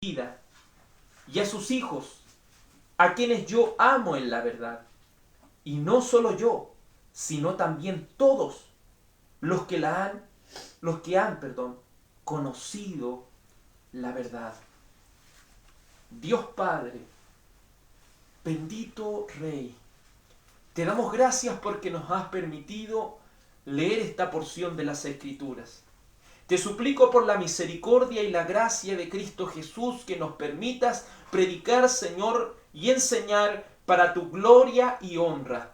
vida y a sus hijos, a quienes yo amo en la verdad. Y no solo yo, sino también todos los que han conocido la verdad. Dios Padre, bendito Rey, te damos gracias porque nos has permitido leer esta porción de las Escrituras. Te suplico por la misericordia y la gracia de Cristo Jesús que nos permitas predicar, Señor, y enseñar para tu gloria y honra.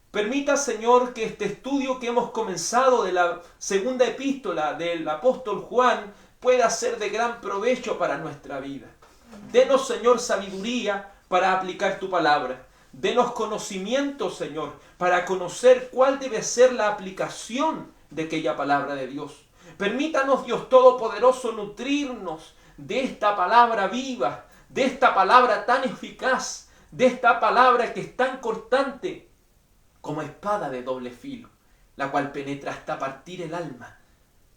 Permita, Señor, que este estudio que hemos comenzado de la segunda epístola del apóstol Juan pueda ser de gran provecho para nuestra vida. Denos, Señor, sabiduría para aplicar tu palabra. Denos conocimiento, Señor, para conocer cuál debe ser la aplicación de aquella palabra de Dios. Permítanos, Dios Todopoderoso, nutrirnos de esta palabra viva, de esta palabra tan eficaz, de esta palabra que es tan cortante como espada de doble filo, la cual penetra hasta partir el alma,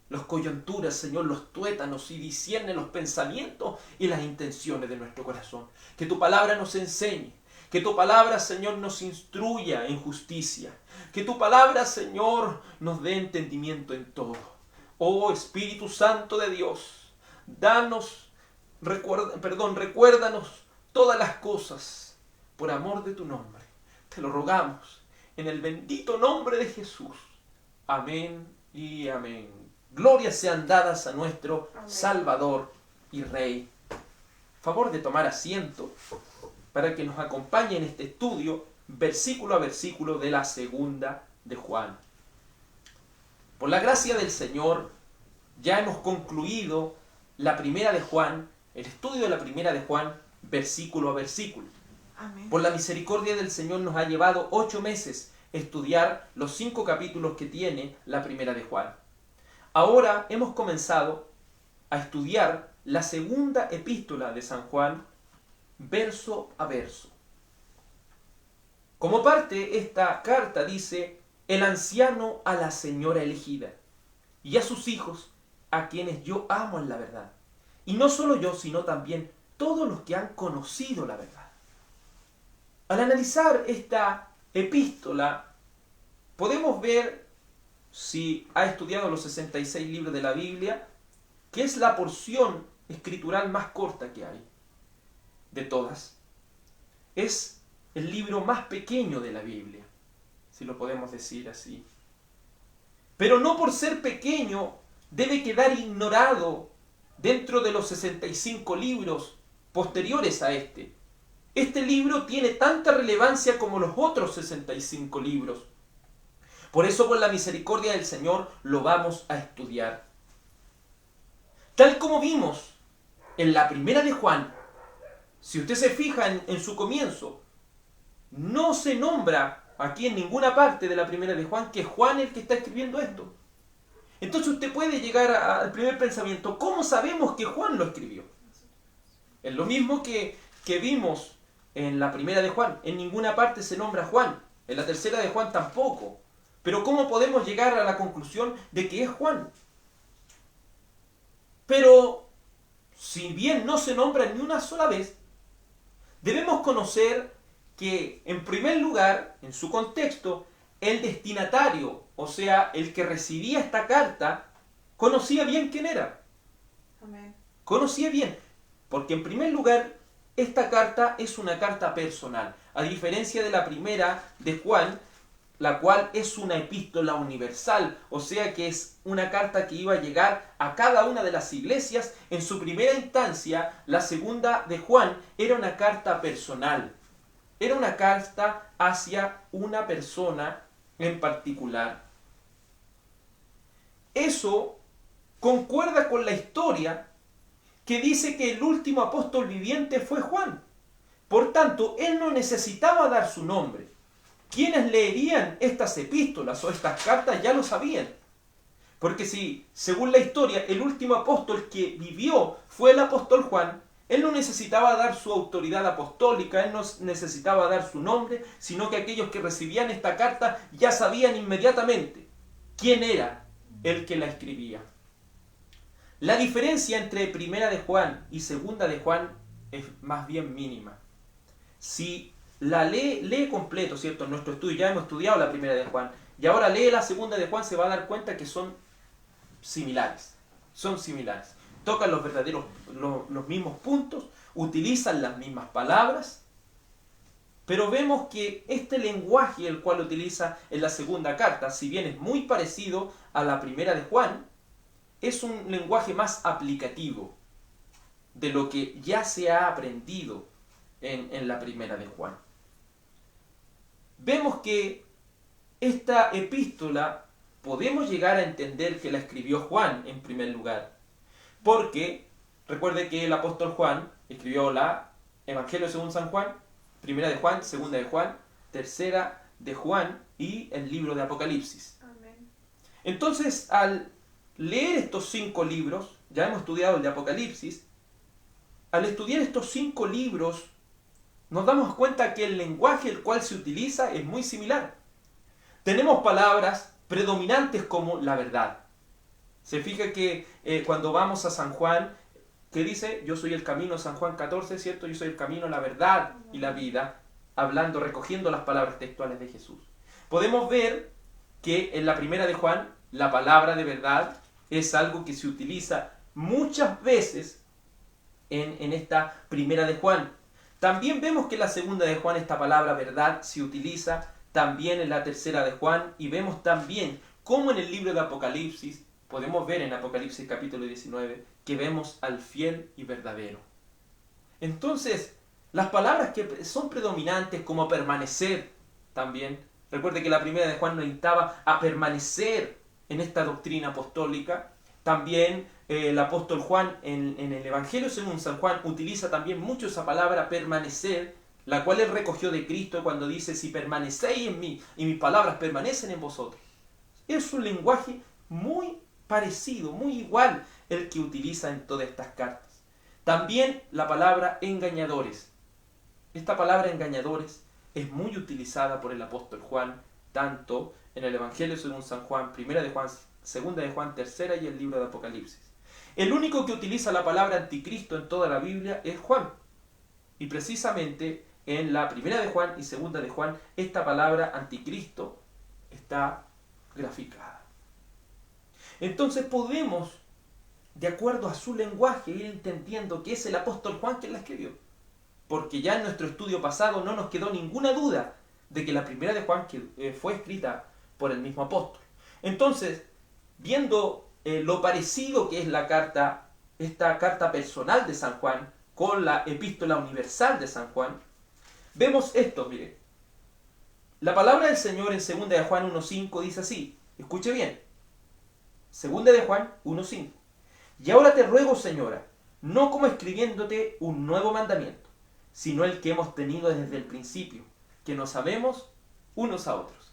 los coyunturas, Señor, los tuétanos, y discierne los pensamientos y las intenciones de nuestro corazón. Que tu palabra nos enseñe, que tu palabra, Señor, nos instruya en justicia, que tu palabra, Señor, nos dé entendimiento en todo. Oh Espíritu Santo de Dios, recuérdanos todas las cosas por amor de tu nombre. Te lo rogamos en el bendito nombre de Jesús. Amén y amén. Glorias sean dadas a nuestro Salvador y Rey. Favor de tomar asiento para que nos acompañe en este estudio, versículo a versículo de la segunda de Juan. Por la gracia del Señor, ya hemos concluido la primera de Juan, el estudio de la primera de Juan, versículo a versículo. Amén. Por la misericordia del Señor nos ha llevado 8 meses estudiar los 5 capítulos que tiene la primera de Juan. Ahora hemos comenzado a estudiar la segunda epístola de San Juan, verso a verso. Como parte, esta carta dice: el anciano a la señora elegida, y a sus hijos, a quienes yo amo en la verdad. Y no solo yo, sino también todos los que han conocido la verdad. Al analizar esta epístola, podemos ver, si ha estudiado los 66 libros de la Biblia, que es la porción escritural más corta que hay de todas. Es el libro más pequeño de la Biblia, si lo podemos decir así. Pero no por ser pequeño debe quedar ignorado dentro de los 65 libros posteriores a este. Este libro tiene tanta relevancia como los otros 65 libros. Por eso, por la misericordia del Señor, lo vamos a estudiar. Tal como vimos en la primera de Juan, si usted se fija en su comienzo, no se nombra aquí en ninguna parte de la primera de Juan que es Juan el que está escribiendo esto. Entonces usted puede llegar al primer pensamiento: ¿cómo sabemos que Juan lo escribió? Es lo mismo que vimos en la primera de Juan. En ninguna parte se nombra Juan. En la tercera de Juan tampoco. Pero ¿cómo podemos llegar a la conclusión de que es Juan? Pero, si bien no se nombra ni una sola vez, debemos conocer que, en primer lugar, en su contexto, el destinatario, o sea, el que recibía esta carta, conocía bien quién era. Amén. Conocía bien, porque en primer lugar, esta carta es una carta personal, a diferencia de la primera de Juan, la cual es una epístola universal, o sea que es una carta que iba a llegar a cada una de las iglesias. En su primera instancia, la segunda de Juan era una carta personal, era una carta hacia una persona en particular. Eso concuerda con la historia que dice que el último apóstol viviente fue Juan. Por tanto, él no necesitaba dar su nombre. Quienes leerían estas epístolas o estas cartas ya lo sabían. Porque si, según la historia, el último apóstol que vivió fue el apóstol Juan, él no necesitaba dar su autoridad apostólica, él no necesitaba dar su nombre, sino que aquellos que recibían esta carta ya sabían inmediatamente quién era el que la escribía. La diferencia entre primera de Juan y segunda de Juan es más bien mínima. Si la lee completo, ¿cierto? En nuestro estudio ya hemos estudiado la primera de Juan y ahora lee la segunda de Juan, se va a dar cuenta que son similares. Son similares. Tocan los mismos puntos, utilizan las mismas palabras, pero vemos que este lenguaje el cual utiliza en la segunda carta, si bien es muy parecido a la primera de Juan, es un lenguaje más aplicativo de lo que ya se ha aprendido en la primera de Juan. Vemos que esta epístola podemos llegar a entender que la escribió Juan en primer lugar, porque recuerde que el apóstol Juan escribió la Evangelio según San Juan, primera de Juan, segunda de Juan, tercera de Juan y el libro de Apocalipsis. Amén. Entonces, al leer estos 5 libros, ya hemos estudiado el de Apocalipsis, al estudiar estos 5 libros, nos damos cuenta que el lenguaje el cual se utiliza es muy similar. Tenemos palabras predominantes como la verdad. Se fija que cuando vamos a San Juan, que dice, yo soy el camino, San Juan 14, ¿cierto? Yo soy el camino, la verdad y la vida, hablando, recogiendo las palabras textuales de Jesús. Podemos ver que en la primera de Juan, la palabra de verdad es algo que se utiliza muchas veces en esta primera de Juan. También vemos que en la segunda de Juan esta palabra verdad se utiliza también en la tercera de Juan, y vemos también cómo en el libro de Apocalipsis, podemos ver en Apocalipsis capítulo 19, que vemos al fiel y verdadero. Entonces, las palabras que son predominantes como permanecer también, recuerde que la primera de Juan nos invitaba a permanecer en esta doctrina apostólica. También el apóstol Juan en el Evangelio según San Juan utiliza también mucho esa palabra permanecer, la cual él recogió de Cristo cuando dice, si permanecéis en mí y mis palabras permanecen en vosotros. Es un lenguaje muy parecido, muy igual el que utiliza en todas estas cartas. También la palabra engañadores. Esta palabra engañadores es muy utilizada por el apóstol Juan, tanto en el Evangelio según San Juan, primera de Juan, segunda de Juan, tercera y el libro de Apocalipsis. El único que utiliza la palabra anticristo en toda la Biblia es Juan. Y precisamente en la primera de Juan y segunda de Juan, esta palabra anticristo está graficada. Entonces podemos, de acuerdo a su lenguaje, ir entendiendo que es el apóstol Juan quien la escribió. Porque ya en nuestro estudio pasado no nos quedó ninguna duda de que la primera de Juan fue escrita por el mismo apóstol. Entonces, viendo lo parecido que es la carta, esta carta personal de San Juan, con la epístola universal de San Juan, vemos esto, mire. La palabra del Señor en 2 de Juan 1.5 dice así, escuche bien, 2 de Juan 1.5. Y ahora te ruego, Señora, no como escribiéndote un nuevo mandamiento, sino el que hemos tenido desde el principio, que nos amemos unos a otros.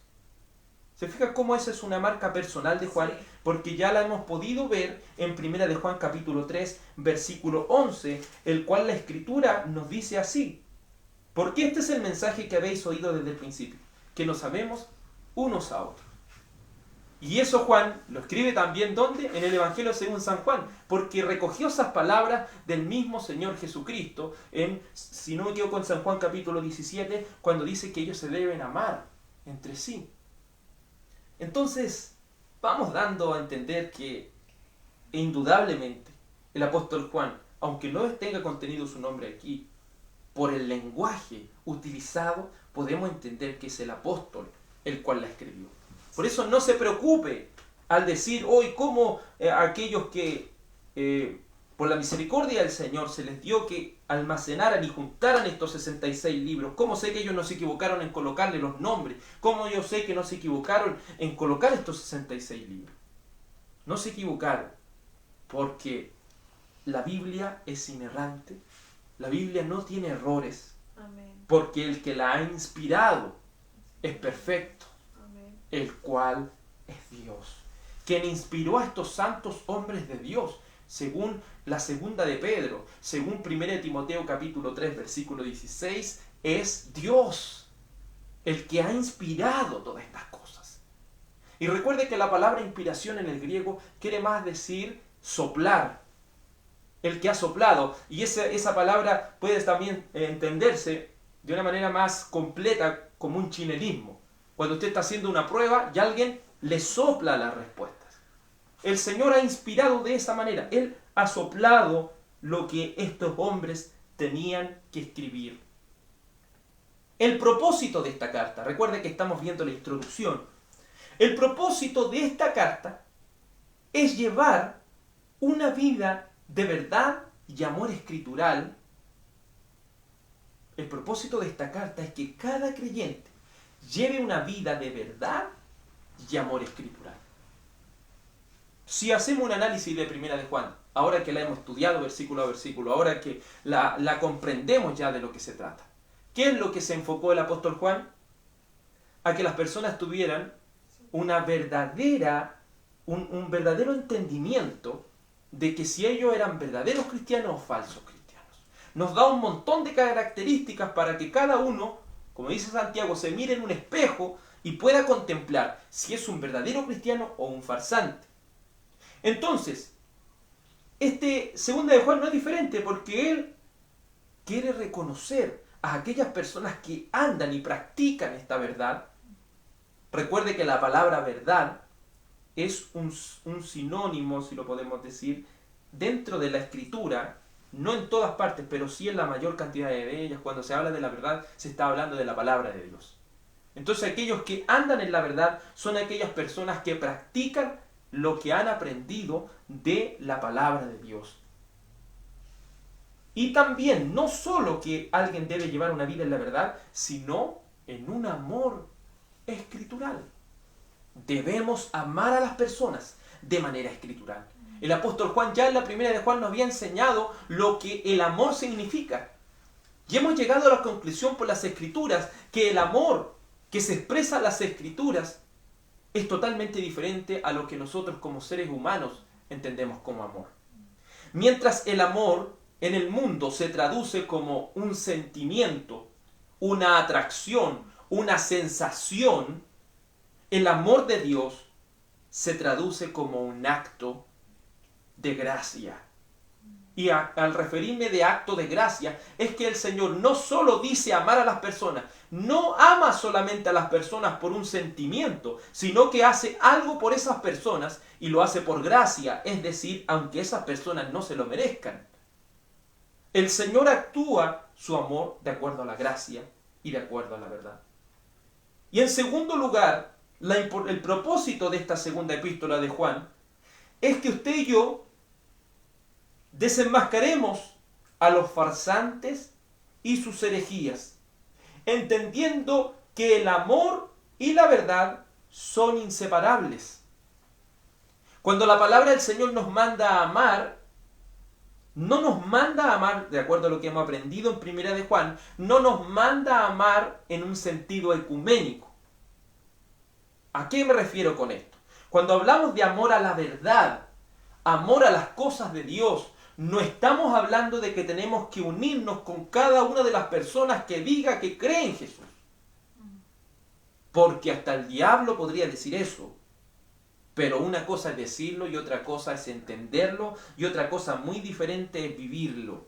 ¿Se fija cómo esa es una marca personal de Juan? Sí. Porque ya la hemos podido ver en 1 de Juan capítulo 3, versículo 11, el cual la Escritura nos dice así. Porque este es el mensaje que habéis oído desde el principio, que nos amemos unos a otros. Y eso Juan lo escribe también, ¿dónde? En el Evangelio según San Juan, porque recogió esas palabras del mismo Señor Jesucristo, si no me equivoco, en San Juan capítulo 17, cuando dice que ellos se deben amar entre sí. Entonces, vamos dando a entender que indudablemente el apóstol Juan, aunque no tenga contenido su nombre aquí, por el lenguaje utilizado, podemos entender que es el apóstol el cual la escribió. Por eso no se preocupe al decir hoy cómo aquellos que por la misericordia del Señor se les dio que almacenaran y juntaran estos 66 libros. ¿Cómo sé que ellos no se equivocaron en colocarle los nombres? ¿Cómo yo sé que no se equivocaron en colocar estos 66 libros? No se equivocaron porque la Biblia es inerrante, la Biblia no tiene errores, Amén. porque el que la ha inspirado es perfecto, Amén. el cual es Dios, quien inspiró a estos santos hombres de Dios, según la segunda de Pedro, según 1 de Timoteo capítulo 3, versículo 16, es Dios el que ha inspirado todas estas cosas. Y recuerde que la palabra inspiración en el griego quiere más decir soplar, el que ha soplado. Y esa palabra puede también entenderse de una manera más completa como un chinelismo. Cuando usted está haciendo una prueba y alguien le sopla las respuestas. El Señor ha inspirado de esa manera. Él ha soplado lo que estos hombres tenían que escribir. El propósito de esta carta, recuerde que estamos viendo la introducción. El propósito de esta carta es llevar una vida de verdad y amor escritural. El propósito de esta carta es que cada creyente lleve una vida de verdad y amor escritural. Si hacemos un análisis de Primera de Juan, ahora que la hemos estudiado versículo a versículo, ahora que la comprendemos ya de lo que se trata, ¿qué es lo que se enfocó el apóstol Juan? A que las personas tuvieran un verdadero entendimiento de que si ellos eran verdaderos cristianos o falsos cristianos. Nos da un montón de características para que cada uno, como dice Santiago, se mire en un espejo y pueda contemplar si es un verdadero cristiano o un farsante. Entonces, segunda de Juan no es diferente porque él quiere reconocer a aquellas personas que andan y practican esta verdad. Recuerde que la palabra verdad es un sinónimo, si lo podemos decir, dentro de la Escritura, no en todas partes, pero sí en la mayor cantidad de ellas. Cuando se habla de la verdad, se está hablando de la palabra de Dios. Entonces aquellos que andan en la verdad son aquellas personas que practican lo que han aprendido de la palabra de Dios. Y también, no solo que alguien debe llevar una vida en la verdad, sino en un amor escritural. Debemos amar a las personas de manera escritural. El apóstol Juan ya en la primera de Juan nos había enseñado lo que el amor significa. Y hemos llegado a la conclusión por las escrituras que el amor que se expresa en las escrituras es totalmente diferente a lo que nosotros como seres humanos entendemos como amor. Mientras el amor en el mundo se traduce como un sentimiento, una atracción, una sensación, el amor de Dios se traduce como un acto de gracia. Y al referirme de acto de gracia, es que el Señor no solo dice amar a las personas, no ama solamente a las personas por un sentimiento, sino que hace algo por esas personas y lo hace por gracia, es decir, aunque esas personas no se lo merezcan. El Señor actúa su amor de acuerdo a la gracia y de acuerdo a la verdad. Y en segundo lugar, el propósito de esta segunda epístola de Juan es que usted y yo desenmascaremos a los farsantes y sus herejías, entendiendo que el amor y la verdad son inseparables. Cuando la palabra del Señor nos manda a amar, no nos manda a amar, de acuerdo a lo que hemos aprendido en Primera de Juan, no nos manda a amar en un sentido ecuménico. ¿A qué me refiero con esto? Cuando hablamos de amor a la verdad, amor a las cosas de Dios, no estamos hablando de que tenemos que unirnos con cada una de las personas que diga que cree en Jesús. Porque hasta el diablo podría decir eso. Pero una cosa es decirlo y otra cosa es entenderlo y otra cosa muy diferente es vivirlo.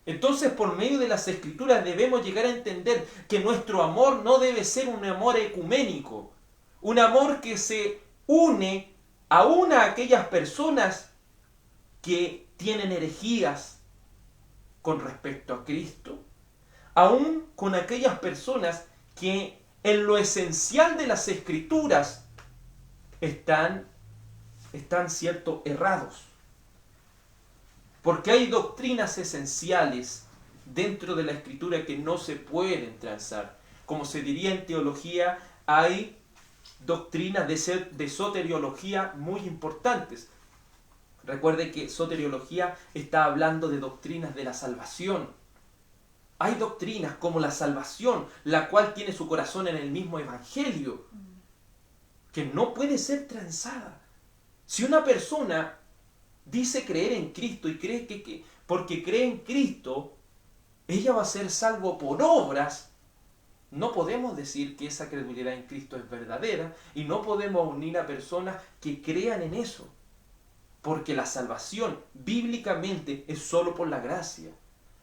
Entonces, por medio de las Escrituras debemos llegar a entender que nuestro amor no debe ser un amor ecuménico, un amor que se une aún a aquellas personas que tienen herejías con respecto a Cristo, aún con aquellas personas que en lo esencial de las Escrituras están cierto, errados. Porque hay doctrinas esenciales dentro de la Escritura que no se pueden transar. Como se diría en teología, hay doctrinas de soteriología muy importantes. Recuerde que soteriología está hablando de doctrinas de la salvación. Hay doctrinas como la salvación, la cual tiene su corazón en el mismo evangelio, que no puede ser transada. Si una persona dice creer en Cristo y cree que porque cree en Cristo, ella va a ser salvo por obras, no podemos decir que esa credulidad en Cristo es verdadera y no podemos unir a personas que crean en eso. Porque la salvación bíblicamente es solo por la gracia.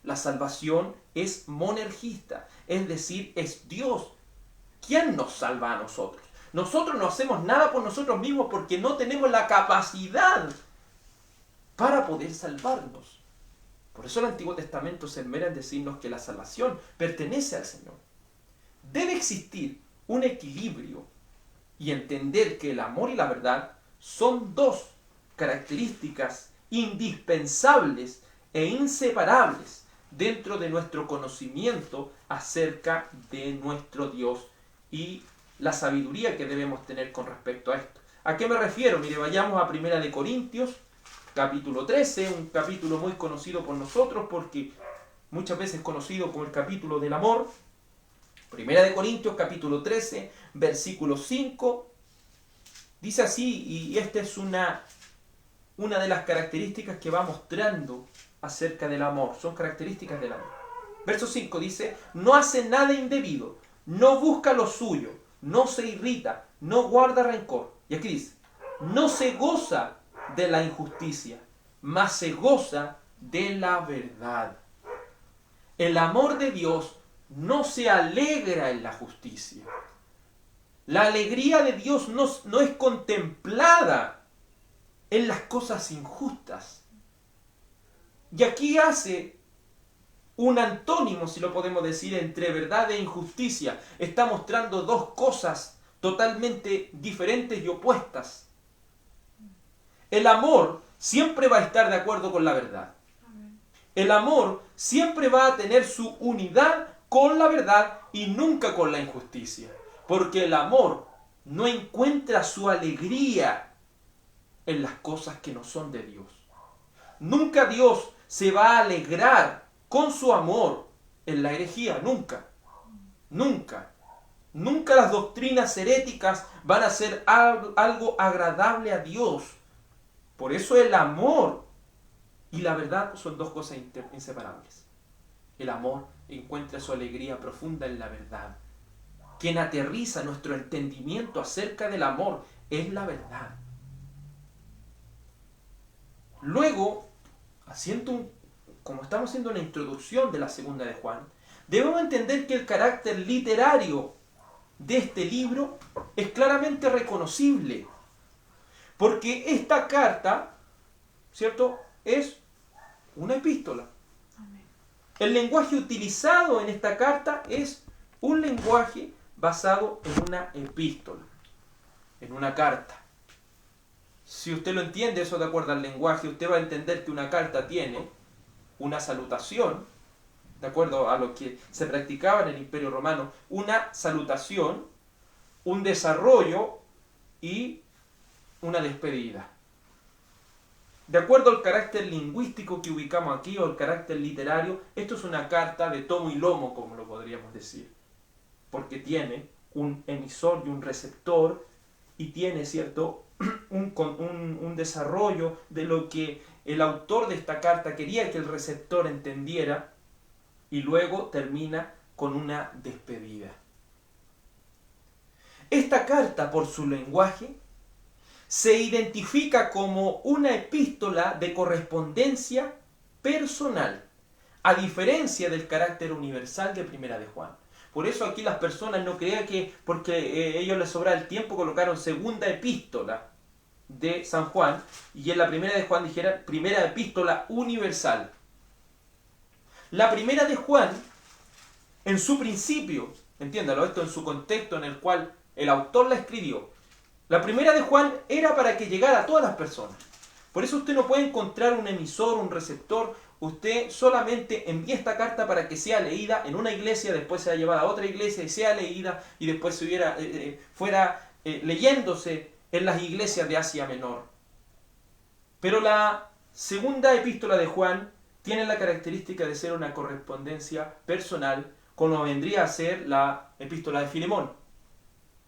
La salvación es monergista, es decir, es Dios. ¿Quién nos salva a nosotros? Nosotros no hacemos nada por nosotros mismos porque no tenemos la capacidad para poder salvarnos. Por eso el Antiguo Testamento se esmera en decirnos que la salvación pertenece al Señor. Debe existir un equilibrio y entender que el amor y la verdad son dos características indispensables e inseparables dentro de nuestro conocimiento acerca de nuestro Dios y la sabiduría que debemos tener con respecto a esto. ¿A qué me refiero? Mire, vayamos a 1 Corintios, capítulo 13, un capítulo muy conocido por nosotros porque muchas veces conocido como el capítulo del amor. 1 Corintios, capítulo 13, versículo 5, dice así, y esta es una de las características que va mostrando acerca del amor, son características del amor. Verso 5 dice, no hace nada indebido, no busca lo suyo, no se irrita, no guarda rencor. Y aquí dice, no se goza de la injusticia, mas se goza de la verdad. El amor de Dios no se alegra en la justicia. La alegría de Dios no es contemplada en las cosas injustas. Y aquí hace un antónimo, si lo podemos decir, entre verdad e injusticia. Está mostrando dos cosas totalmente diferentes y opuestas. El amor siempre va a estar de acuerdo con la verdad. El amor siempre va a tener su unidad con la verdad y nunca con la injusticia. Porque el amor no encuentra su alegría en las cosas que no son de Dios. Nunca Dios se va a alegrar con su amor en la herejía, nunca. Nunca. Nunca las doctrinas heréticas van a ser algo agradable a Dios. Por eso el amor y la verdad son dos cosas inseparables. El amor encuentra su alegría profunda en la verdad. Quien aterriza nuestro entendimiento acerca del amor es la verdad. Luego, como estamos haciendo una introducción de la segunda de Juan, debemos entender que el carácter literario de este libro es claramente reconocible. Porque esta carta, ¿cierto?, es una epístola. El lenguaje utilizado en esta carta es un lenguaje basado en una epístola, en una carta. Si usted lo entiende eso de acuerdo al lenguaje, usted va a entender que una carta tiene una salutación, de acuerdo a lo que se practicaba en el Imperio Romano, una salutación, un desarrollo y una despedida. De acuerdo al carácter lingüístico que ubicamos aquí, o el carácter literario, esto es una carta de tomo y lomo, como lo podríamos decir. Porque tiene un emisor y un receptor, y tiene, ¿cierto?, un desarrollo de lo que el autor de esta carta quería que el receptor entendiera, y luego termina con una despedida. Esta carta, por su lenguaje, se identifica como una epístola de correspondencia personal, a diferencia del carácter universal de Primera de Juan. Por eso aquí las personas no crean que porque ellos les sobra el tiempo colocaron segunda epístola de San Juan y en la Primera de Juan dijera primera epístola universal. La Primera de Juan, en su principio, entiéndalo, esto en su contexto en el cual el autor la escribió, la Primera de Juan era para que llegara a todas las personas. Por eso usted no puede encontrar un emisor, un receptor. Usted solamente envía esta carta para que sea leída en una iglesia, después sea llevada a otra iglesia y sea leída, y después fuera leyéndose en las iglesias de Asia Menor. Pero la segunda epístola de Juan tiene la característica de ser una correspondencia personal, como vendría a ser la epístola de Filemón.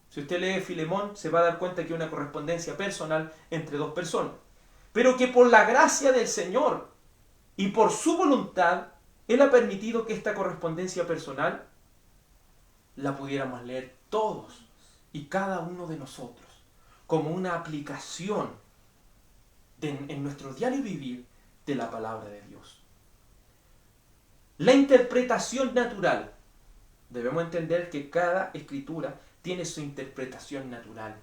Si usted lee Filemón, se va a dar cuenta que es una correspondencia personal entre dos personas. Pero que por la gracia del Señor y por su voluntad, Él ha permitido que esta correspondencia personal la pudiéramos leer todos y cada uno de nosotros, como una aplicación en nuestro diario vivir de la palabra de Dios. La interpretación natural. Debemos entender que cada escritura tiene su interpretación natural.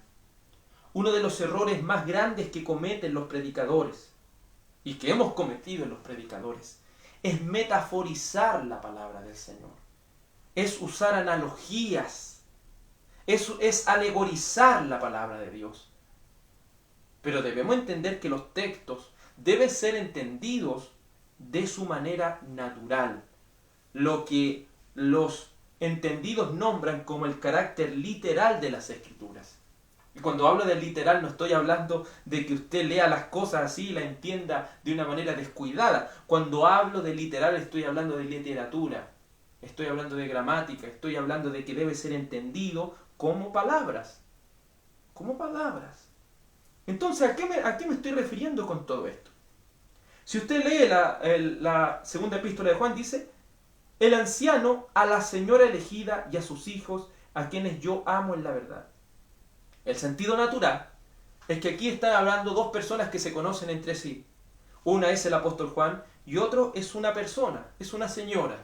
Uno de los errores más grandes que cometen los predicadores, y que hemos cometido los predicadores, es metaforizar la palabra del Señor. Es usar analogías. Es alegorizar la palabra de Dios. Pero debemos entender que los textos deben ser entendidos de su manera natural. Lo que los entendidos nombran como el carácter literal de las Escrituras. Y cuando hablo de literal no estoy hablando de que usted lea las cosas así y la entienda de una manera descuidada. Cuando hablo de literal estoy hablando de literatura, estoy hablando de gramática, estoy hablando de que debe ser entendido como palabras. Como palabras. Entonces, ¿a qué me estoy refiriendo con todo esto? Si usted lee la segunda epístola de Juan, dice: el anciano a la señora elegida y a sus hijos, a quienes yo amo en la verdad. El sentido natural es que aquí están hablando dos personas que se conocen entre sí. Una es el apóstol Juan y otro es una persona, es una señora.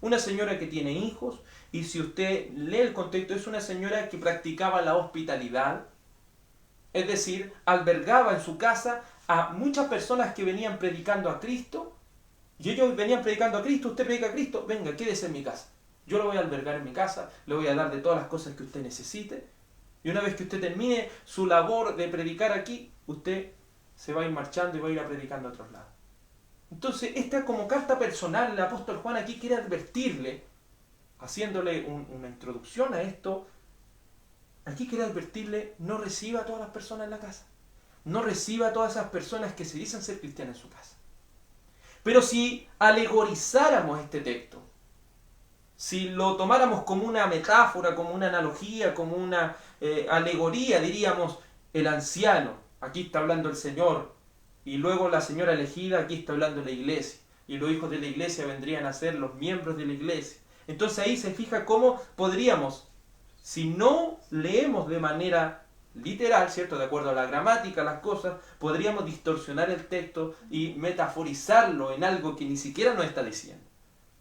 Una señora que tiene hijos, y si usted lee el contexto, es una señora que practicaba la hospitalidad, es decir, albergaba en su casa a muchas personas que venían predicando a Cristo, y ellos venían predicando a Cristo. Usted predica a Cristo, venga, quédese en mi casa. Yo lo voy a albergar en mi casa, le voy a dar de todas las cosas que usted necesite, y una vez que usted termine su labor de predicar aquí, usted se va a ir marchando y va a ir a predicando a otros lados. Entonces, esta como carta personal, el apóstol Juan aquí quiere advertirle, haciéndole una introducción a esto, aquí quiere advertirle: no reciba a todas las personas en la casa. No reciba a todas esas personas que se dicen ser cristianas en su casa. Pero si alegorizáramos este texto, si lo tomáramos como una metáfora, como una analogía, como una alegoría, diríamos: el anciano, aquí está hablando el Señor, y luego la señora elegida, aquí está hablando la iglesia, y los hijos de la iglesia vendrían a ser los miembros de la iglesia. Entonces ahí se fija cómo podríamos, si no leemos de manera literal, ¿cierto?, de acuerdo a la gramática, las cosas, podríamos distorsionar el texto y metaforizarlo en algo que ni siquiera nos está diciendo.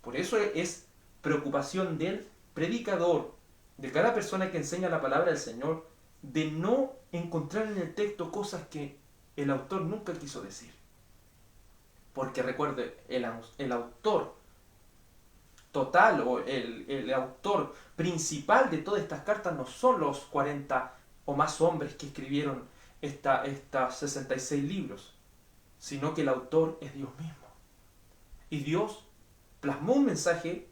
Por eso es preocupación del predicador, de cada persona que enseña la palabra del Señor, de no encontrar en el texto cosas que el autor nunca quiso decir. Porque recuerde, el autor total o el autor principal de todas estas cartas no son los 40 o más hombres que escribieron estas 66 libros, sino que el autor es Dios mismo. Y Dios plasmó un mensaje,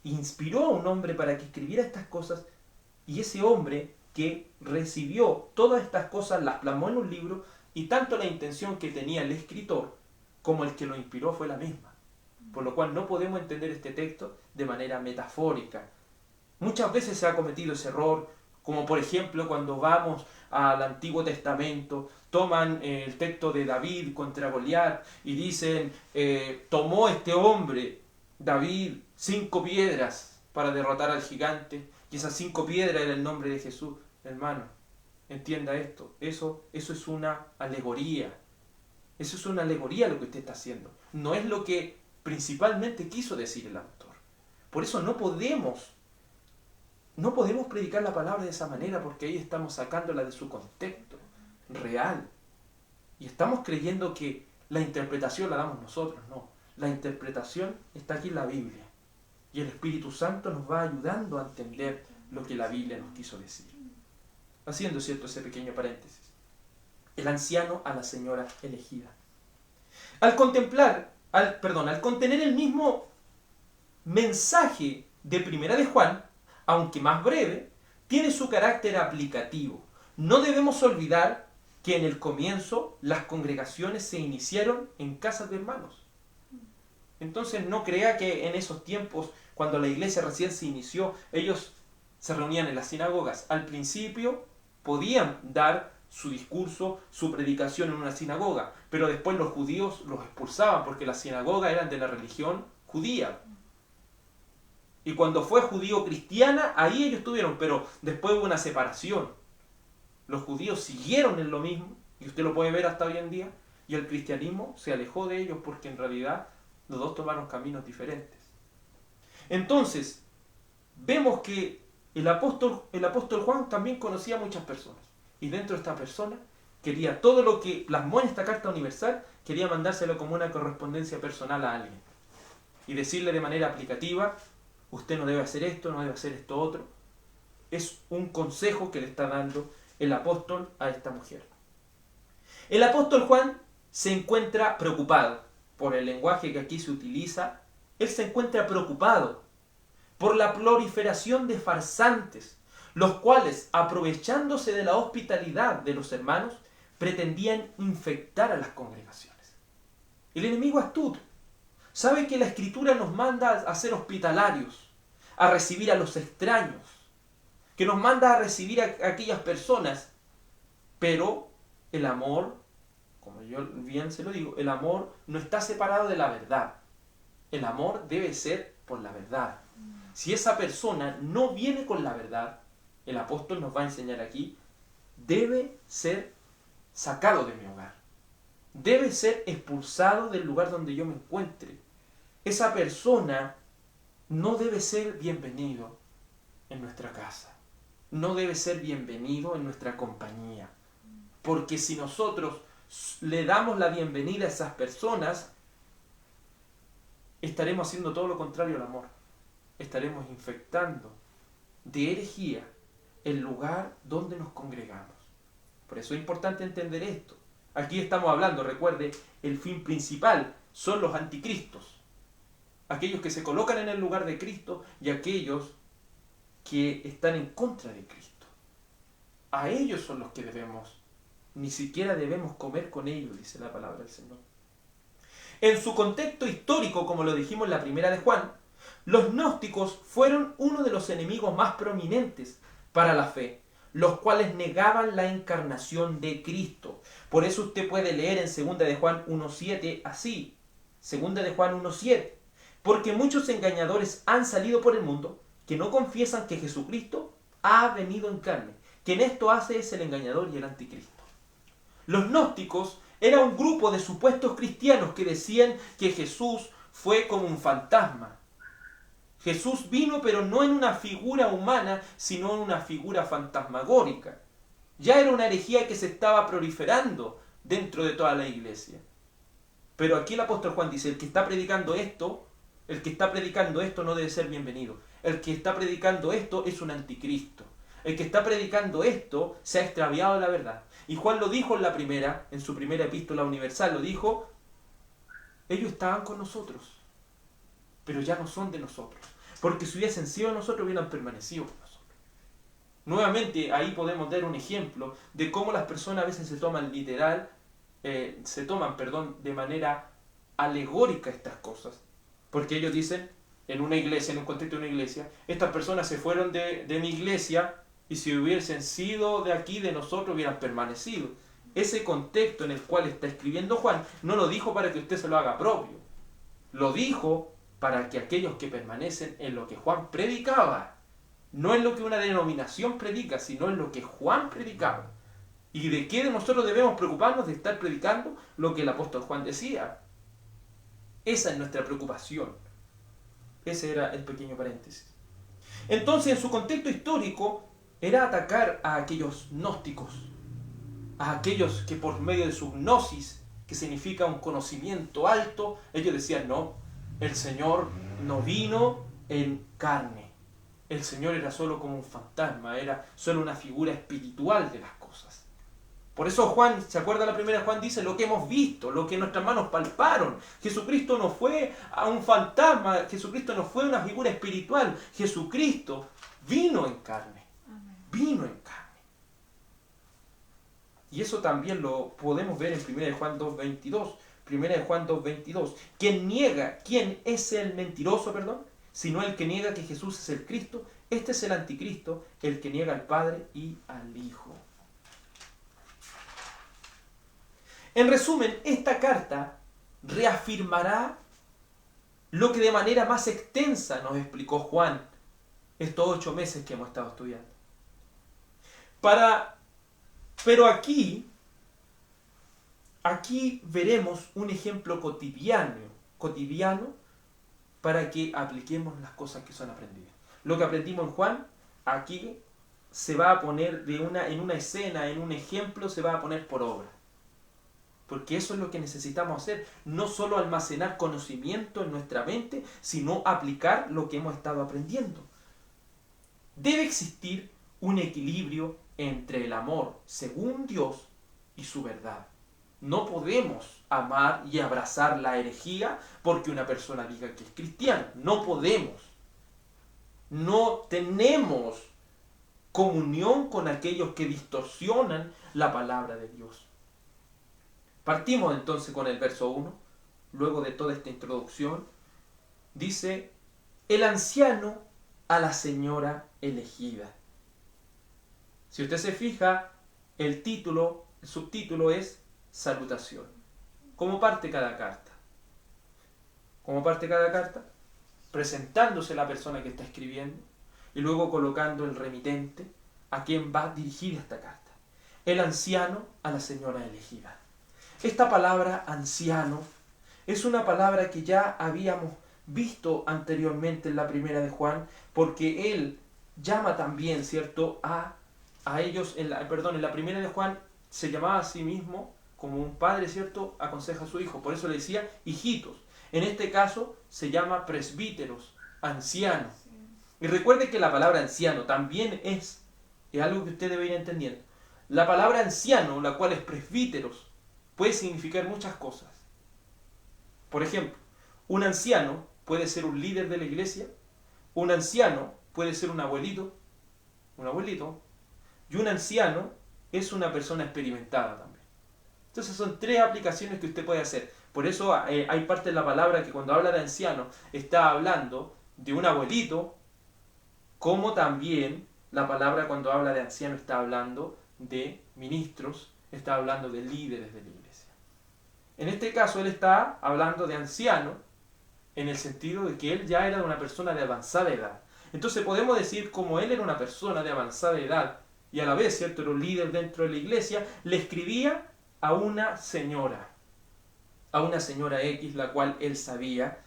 inspiró a un hombre para que escribiera estas cosas, y ese hombre que recibió todas estas cosas las plasmó en un libro, y tanto la intención que tenía el escritor como el que lo inspiró fue la misma. Por lo cual no podemos entender este texto de manera metafórica. Muchas veces se ha cometido ese error, como por ejemplo cuando vamos al Antiguo Testamento, toman el texto de David contra Goliat y dicen: tomó este hombre, David, 5 piedras para derrotar al gigante, y esas 5 piedras era el nombre de Jesús. Hermano, entienda esto, eso es una alegoría. Eso es una alegoría lo que usted está haciendo. No es lo que principalmente quiso decir el autor. Por eso no podemos predicar la palabra de esa manera, porque ahí estamos sacándola de su contexto real. Y estamos creyendo que la interpretación la damos nosotros. No, la interpretación está aquí en la Biblia. Y el Espíritu Santo nos va ayudando a entender lo que la Biblia nos quiso decir. Haciendo, cierto, ese pequeño paréntesis. El anciano a la señora elegida. Al contener el mismo mensaje de Primera de Juan, aunque más breve, tiene su carácter aplicativo. No debemos olvidar que en el comienzo las congregaciones se iniciaron en casas de hermanos. Entonces no crea que en esos tiempos, cuando la iglesia recién se inició, ellos se reunían en las sinagogas. Al principio podían dar su discurso, su predicación en una sinagoga, pero después los judíos los expulsaban porque las sinagogas eran de la religión judía. Y cuando fue judío-cristiana, ahí ellos tuvieron, pero después hubo una separación. Los judíos siguieron en lo mismo Y usted lo puede ver hasta hoy en día. Y el cristianismo se alejó de ellos porque en realidad los dos tomaron caminos diferentes. Entonces, vemos que el apóstol Juan también conocía a muchas personas. Y dentro de esta persona quería todo lo que plasmó en esta carta universal, quería mandárselo como una correspondencia personal a alguien. Y decirle de manera aplicativa, usted no debe hacer esto, no debe hacer esto otro. Es un consejo que le está dando el apóstol a esta mujer. El apóstol Juan se encuentra preocupado por el lenguaje que aquí se utiliza. Él se encuentra preocupado por la proliferación de farsantes, los cuales, aprovechándose de la hospitalidad de los hermanos, pretendían infectar a las congregaciones. El enemigo astuto sabe que la Escritura nos manda a ser hospitalarios, a recibir a los extraños, que nos manda a recibir a aquellas personas, pero el amor, como yo bien se lo digo, el amor no está separado de la verdad. El amor debe ser por la verdad. Si esa persona no viene con la verdad, el apóstol nos va a enseñar aquí, debe ser sacado de mi hogar. Debe ser expulsado del lugar donde yo me encuentre. Esa persona no debe ser bienvenido en nuestra casa. No debe ser bienvenido en nuestra compañía. Porque si nosotros le damos la bienvenida a esas personas, estaremos haciendo todo lo contrario al amor. Estaremos infectando de herejía el lugar donde nos congregamos. Por eso es importante entender esto. Aquí estamos hablando, recuerde, el fin principal son los anticristos. Aquellos que se colocan en el lugar de Cristo y aquellos que están en contra de Cristo. A ellos son los que ni siquiera debemos comer con ellos, dice la palabra del Señor. En su contexto histórico, como lo dijimos en la primera de Juan, los gnósticos fueron uno de los enemigos más prominentes para la fe, los cuales negaban la encarnación de Cristo. Por eso usted puede leer en 2 de Juan 1.7 así, 2 de Juan 1.7, porque muchos engañadores han salido por el mundo que no confiesan que Jesucristo ha venido en carne. Quien esto hace es el engañador y el anticristo. Los gnósticos era un grupo de supuestos cristianos que decían que Jesús fue como un fantasma. Jesús vino pero no en una figura humana, sino en una figura fantasmagórica. Ya era una herejía que se estaba proliferando dentro de toda la iglesia. Pero aquí el apóstol Juan dice, el que está predicando esto no debe ser bienvenido. El que está predicando esto es un anticristo. El que está predicando esto se ha extraviado de la verdad. Y Juan lo dijo en su primera epístola universal, lo dijo, ellos estaban con nosotros, pero ya no son de nosotros. Porque si hubiesen sido de nosotros, hubieran permanecido con nosotros. Nuevamente, ahí podemos dar un ejemplo de cómo las personas a veces se toman de manera alegórica estas cosas. Porque ellos dicen, en un contexto de una iglesia, estas personas se fueron de mi iglesia y si hubiesen sido de aquí, de nosotros, hubieran permanecido. Ese contexto en el cual está escribiendo Juan, no lo dijo para que usted se lo haga propio. Lo dijo para que aquellos que permanecen en lo que Juan predicaba, no en lo que una denominación predica, sino en lo que Juan predicaba. ¿Y de qué nosotros debemos preocuparnos? De estar predicando lo que el apóstol Juan decía. Esa es nuestra preocupación. Ese era el pequeño paréntesis. Entonces, en su contexto histórico, era atacar a aquellos gnósticos, a aquellos que por medio de su gnosis, que significa un conocimiento alto, ellos decían, no, el Señor no vino en carne. El Señor era solo como un fantasma, era solo una figura espiritual de las cosas. Por eso Juan, ¿se acuerda la primera? Juan dice, lo que hemos visto, lo que nuestras manos palparon. Jesucristo no fue a un fantasma, Jesucristo no fue una figura espiritual. Jesucristo vino en carne. Amén. Vino en carne. Y eso también lo podemos ver en 1 de Juan 2.22. 1 de Juan 2.22. ¿Quién es el mentiroso, sino el que niega que Jesús es el Cristo? Este es el anticristo, el que niega al Padre y al Hijo. En resumen, esta carta reafirmará lo que de manera más extensa nos explicó Juan estos 8 meses que hemos estado estudiando. Pero aquí aquí veremos un ejemplo cotidiano para que apliquemos las cosas que son aprendidas. Lo que aprendimos en Juan, aquí se va a poner en una escena, en un ejemplo, se va a poner por obra. Porque eso es lo que necesitamos hacer, no solo almacenar conocimiento en nuestra mente, sino aplicar lo que hemos estado aprendiendo. Debe existir un equilibrio entre el amor según Dios y su verdad. No podemos amar y abrazar la herejía porque una persona diga que es cristiana. No podemos. No tenemos comunión con aquellos que distorsionan la palabra de Dios. Partimos entonces con el verso 1, luego de toda esta introducción. Dice, el anciano a la señora elegida. Si usted se fija, el subtítulo es salutación. ¿Cómo parte cada carta? ¿Cómo parte cada carta? Presentándose la persona que está escribiendo y luego colocando el remitente a quien va dirigida esta carta. El anciano a la señora elegida. Esta palabra anciano es una palabra que ya habíamos visto anteriormente en la primera de Juan, porque él llama también, ¿cierto?, a ellos, en la primera de Juan se llamaba a sí mismo como un padre, ¿cierto?, aconseja a su hijo, por eso le decía hijitos. En este caso se llama presbíteros, ancianos. Y recuerde que la palabra anciano también es algo que usted debe ir entendiendo. La palabra anciano, la cual es presbíteros, puede significar muchas cosas. Por ejemplo, un anciano puede ser un líder de la iglesia, un anciano puede ser un abuelito, y un anciano es una persona experimentada también. Entonces son tres aplicaciones que usted puede hacer. Por eso hay parte de la palabra que cuando habla de anciano está hablando de un abuelito, como también la palabra cuando habla de anciano está hablando de ministros, está hablando de líderes de la iglesia. En este caso él está hablando de anciano en el sentido de que él ya era una persona de avanzada edad. Entonces podemos decir, como él era una persona de avanzada edad y a la vez, ¿cierto?, era un líder dentro de la iglesia, le escribía a una señora X, la cual él sabía,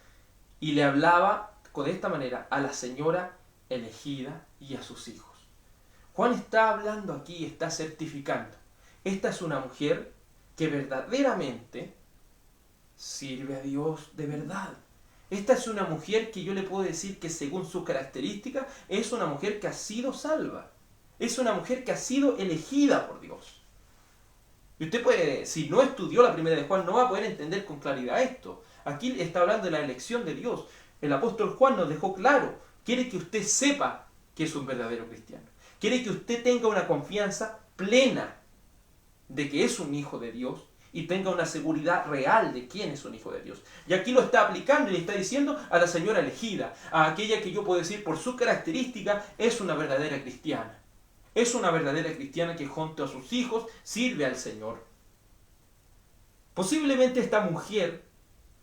y le hablaba de esta manera a la señora elegida y a sus hijos. Juan está hablando aquí, está certificando. Esta es una mujer que verdaderamente sirve a Dios de verdad. Esta es una mujer que yo le puedo decir que según sus características es una mujer que ha sido salva. Es una mujer que ha sido elegida por Dios. Y usted puede, si no estudió la primera de Juan, no va a poder entender con claridad esto. Aquí está hablando de la elección de Dios. El apóstol Juan nos dejó claro, quiere que usted sepa que es un verdadero cristiano. Quiere que usted tenga una confianza plena de que es un hijo de Dios y tenga una seguridad real de quién es un hijo de Dios. Y aquí lo está aplicando y le está diciendo a la señora elegida, a aquella que yo puedo decir por su característica es una verdadera cristiana. Es una verdadera cristiana que junto a sus hijos sirve al Señor. Posiblemente esta mujer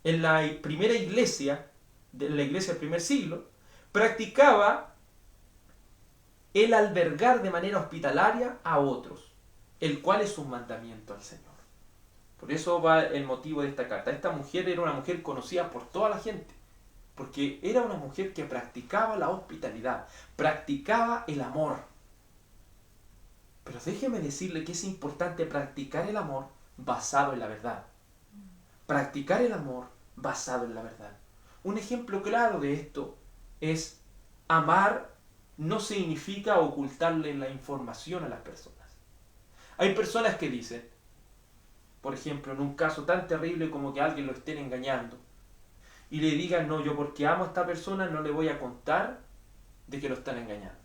en la primera iglesia, en la iglesia del primer siglo, practicaba el albergar de manera hospitalaria a otros, el cual es un mandamiento al Señor. Por eso va el motivo de esta carta. Esta mujer era una mujer conocida por toda la gente, porque era una mujer que practicaba la hospitalidad, practicaba el amor. Pero déjeme decirle que es importante practicar el amor basado en la verdad. Practicar el amor basado en la verdad. Un ejemplo claro de esto es amar no significa ocultarle la información a las personas. Hay personas que dicen, por ejemplo, en un caso tan terrible como que alguien lo estén engañando y le digan, no, yo porque amo a esta persona no le voy a contar de que lo están engañando.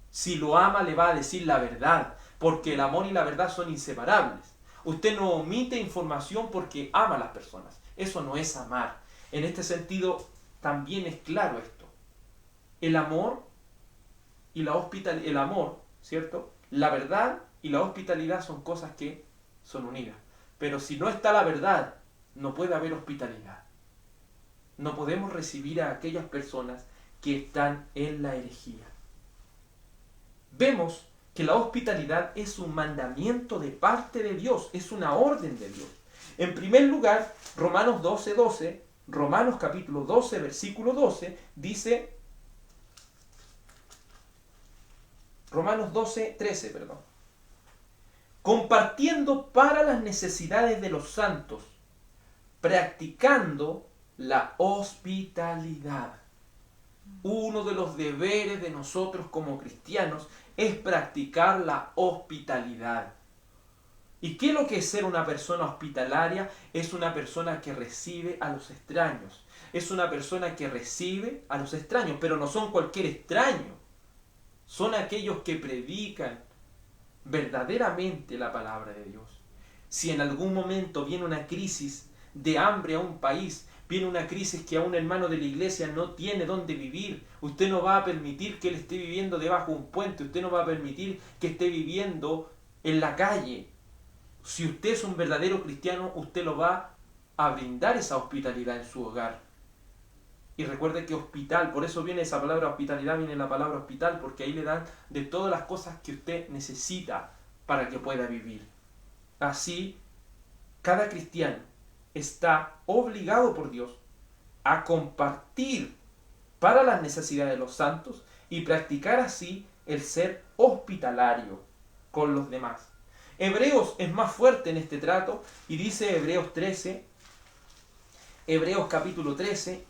Si lo ama le va a decir la verdad, porque el amor y la verdad son inseparables. Usted no omite información porque ama a las personas. Eso no es amar. En este sentido también es claro esto. El amor y la hospitalidad, el amor, ¿cierto? La verdad y la hospitalidad son cosas que son unidas. Pero si no está la verdad, no puede haber hospitalidad. No podemos recibir a aquellas personas que están en la herejía. Vemos que la hospitalidad es un mandamiento de parte de Dios, es una orden de Dios. En primer lugar, Romanos 12:12, Romanos capítulo 12, versículo 12, dice, Romanos 12:13, perdón. Compartiendo para las necesidades de los santos, practicando la hospitalidad. Uno de los deberes de nosotros como cristianos es practicar la hospitalidad. ¿Y qué es lo que es ser una persona hospitalaria? Es una persona que recibe a los extraños. Es una persona que recibe a los extraños, pero no son cualquier extraño. Son aquellos que predican verdaderamente la palabra de Dios. Si en algún momento viene una crisis de hambre a un país, viene una crisis que a un hermano de la iglesia no tiene dónde vivir, usted no va a permitir que él esté viviendo debajo de un puente, usted no va a permitir que esté viviendo en la calle. Si usted es un verdadero cristiano, usted lo va a brindar esa hospitalidad en su hogar. Y recuerde que hospital, por eso viene esa palabra hospitalidad, viene la palabra hospital, porque ahí le dan de todas las cosas que usted necesita para que pueda vivir. Así, cada cristiano está obligado por Dios a compartir para las necesidades de los santos y practicar así el ser hospitalario con los demás. Hebreos es más fuerte en este trato y dice Hebreos capítulo 13,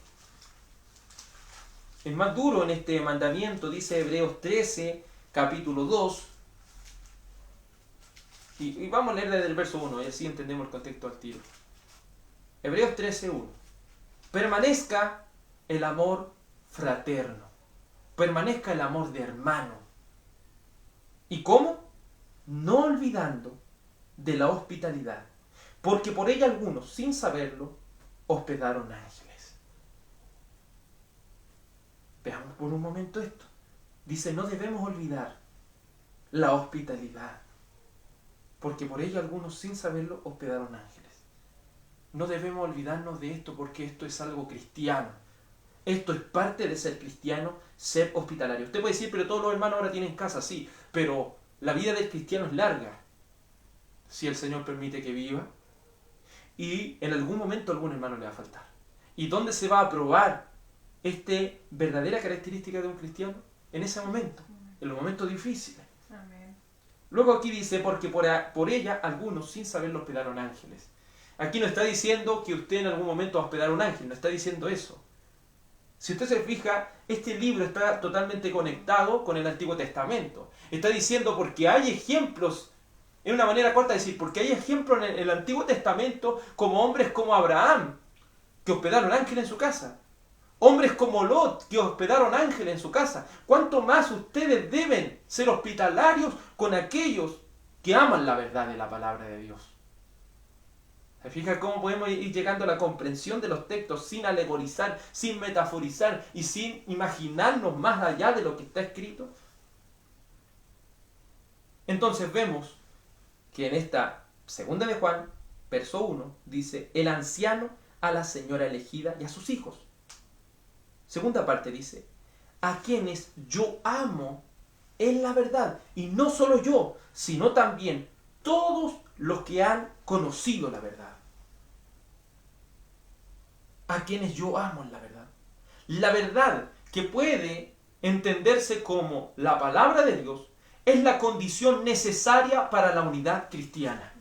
es más duro en este mandamiento, dice Hebreos 13, capítulo 2, y vamos a leer desde el verso 1 y así entendemos el contexto al tiro. Hebreos 13, 1. Permanezca el amor fraterno, permanezca el amor de hermano. ¿Y cómo? No olvidando de la hospitalidad, porque por ella algunos, sin saberlo, hospedaron ángeles. Veamos por un momento esto. Dice, no debemos olvidar la hospitalidad, porque por ella algunos, sin saberlo, hospedaron ángeles. No debemos olvidarnos de esto porque esto es algo cristiano. Esto es parte de ser cristiano, ser hospitalario. Usted puede decir, pero todos los hermanos ahora tienen casa, sí, pero la vida del cristiano es larga, si el Señor permite que viva, y en algún momento a algún hermano le va a faltar. ¿Y dónde se va a probar esta verdadera característica de un cristiano? En ese momento, en los momentos difíciles. Amén. Luego aquí dice, porque por ella algunos sin saberlo hospedaron ángeles. Aquí no está diciendo que usted en algún momento va a hospedar un ángel, no está diciendo eso. Si usted se fija, este libro está totalmente conectado con el Antiguo Testamento. Está diciendo porque hay ejemplos, en una manera corta de decir, porque hay ejemplos en el Antiguo Testamento como hombres como Abraham, que hospedaron ángeles en su casa. Hombres como Lot, que hospedaron ángeles en su casa. ¿Cuánto más ustedes deben ser hospitalarios con aquellos que aman la verdad de la palabra de Dios? ¿Se fija cómo podemos ir llegando a la comprensión de los textos sin alegorizar, sin metaforizar y sin imaginarnos más allá de lo que está escrito? Entonces vemos que en esta segunda de Juan, verso 1, dice, el anciano a la señora elegida y a sus hijos. Segunda parte dice, a quienes yo amo en la verdad. Y no solo yo, sino también todos los que han conocido la verdad. A quienes yo amo en la verdad. La verdad que puede entenderse como la palabra de Dios es la condición necesaria para la unidad cristiana.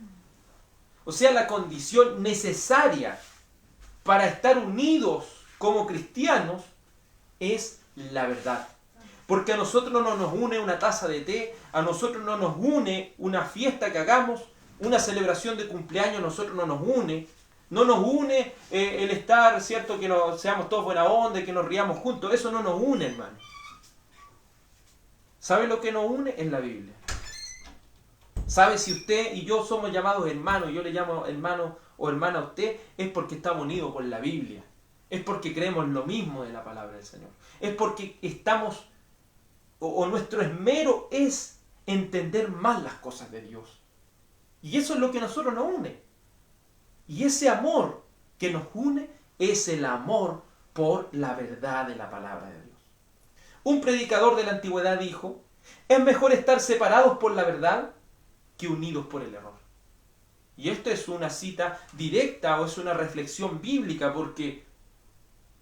O sea, la condición necesaria para estar unidos como cristianos es la verdad. Porque a nosotros no nos une una taza de té, a nosotros no nos une una fiesta que hagamos, una celebración de cumpleaños, a nosotros no nos une. No nos une el estar, ¿cierto? Que seamos todos buena onda, que nos riamos juntos. Eso no nos une, hermano. ¿Sabe lo que nos une? Es la Biblia. ¿Sabe si usted y yo somos llamados hermanos, yo le llamo hermano o hermana a usted? Es porque estamos unidos por la Biblia. Es porque creemos lo mismo de la palabra del Señor. Es porque estamos, o nuestro esmero es entender más las cosas de Dios. Y eso es lo que a nosotros nos une. Y ese amor que nos une es el amor por la verdad de la palabra de Dios. Un predicador de la antigüedad dijo, es mejor estar separados por la verdad que unidos por el error. Y esto es una cita directa o es una reflexión bíblica, porque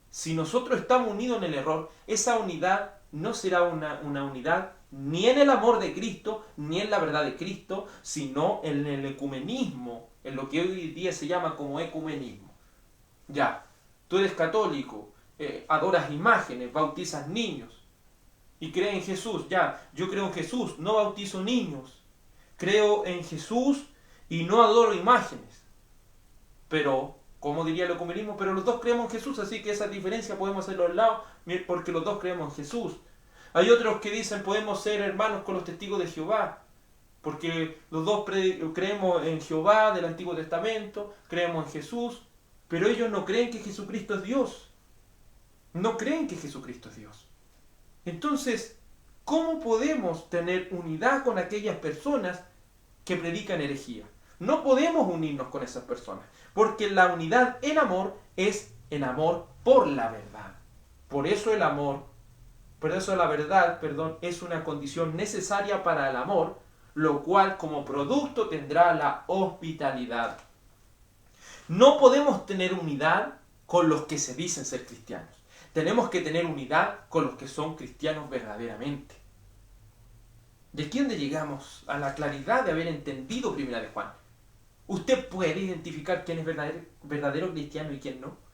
si nosotros estamos unidos en el error, esa unidad no será una unidad ni en el amor de Cristo, ni en la verdad de Cristo, sino en el ecumenismo, en lo que hoy día se llama como ecumenismo. Ya, tú eres católico, adoras imágenes, bautizas niños y crees en Jesús. Ya, yo creo en Jesús, no bautizo niños. Creo en Jesús y no adoro imágenes. Pero, como diría el ecumenismo, pero los dos creemos en Jesús, así que esa diferencia podemos hacerlo al lado, porque los dos creemos en Jesús. Hay otros que dicen podemos ser hermanos con los testigos de Jehová, porque los dos creemos en Jehová del Antiguo Testamento, creemos en Jesús, pero ellos no creen que Jesucristo es Dios. No creen que Jesucristo es Dios. Entonces, ¿cómo podemos tener unidad con aquellas personas que predican herejía? No podemos unirnos con esas personas, porque la unidad en amor es en amor por la verdad. Por eso la verdad, es una condición necesaria para el amor, lo cual como producto tendrá la hospitalidad. No podemos tener unidad con los que se dicen ser cristianos. Tenemos que tener unidad con los que son cristianos verdaderamente. ¿De aquí donde llegamos a la claridad de haber entendido Primera de Juan? ¿Usted puede identificar quién es verdadero cristiano y quién no?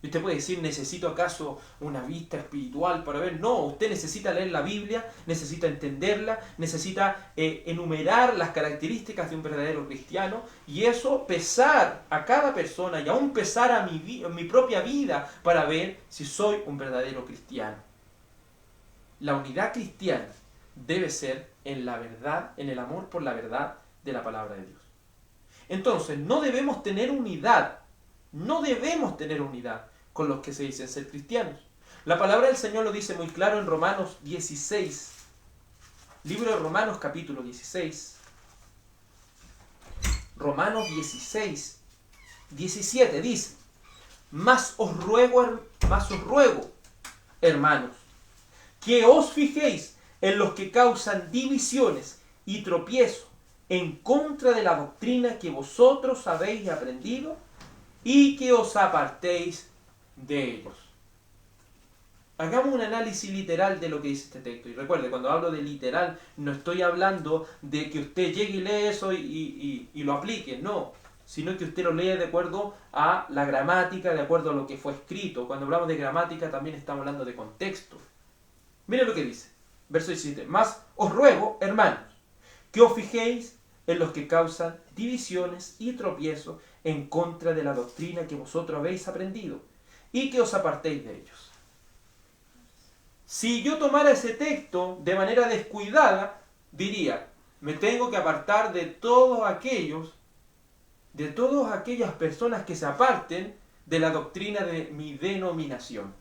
Y usted puede decir, ¿necesito acaso una vista espiritual para ver? No, usted necesita leer la Biblia, necesita entenderla, necesita enumerar las características de un verdadero cristiano, y eso pesar a cada persona y aún pesar a mi propia vida para ver si soy un verdadero cristiano. La unidad cristiana debe ser en la verdad, en el amor por la verdad de la palabra de Dios. Entonces, no debemos tener unidad con los que se dicen ser cristianos. La palabra del Señor lo dice muy claro en Romanos 16. Libro de Romanos capítulo 16. Romanos 16, 17 dice: Mas os ruego, hermanos, que os fijéis en los que causan divisiones y tropiezo en contra de la doctrina que vosotros habéis aprendido, y que os apartéis de ellos. Hagamos un análisis literal de lo que dice este texto. Y recuerde, cuando hablo de literal, no estoy hablando de que usted llegue y lee eso y lo aplique, no. Sino que usted lo lee de acuerdo a la gramática, de acuerdo a lo que fue escrito. Cuando hablamos de gramática también estamos hablando de contexto. Mire lo que dice, verso 17. Mas os ruego, hermanos, que os fijéis en los que causan divisiones y tropiezos en contra de la doctrina que vosotros habéis aprendido, y que os apartéis de ellos. Si yo tomara ese texto de manera descuidada, diría, me tengo que apartar de todas aquellas personas que se aparten de la doctrina de mi denominación.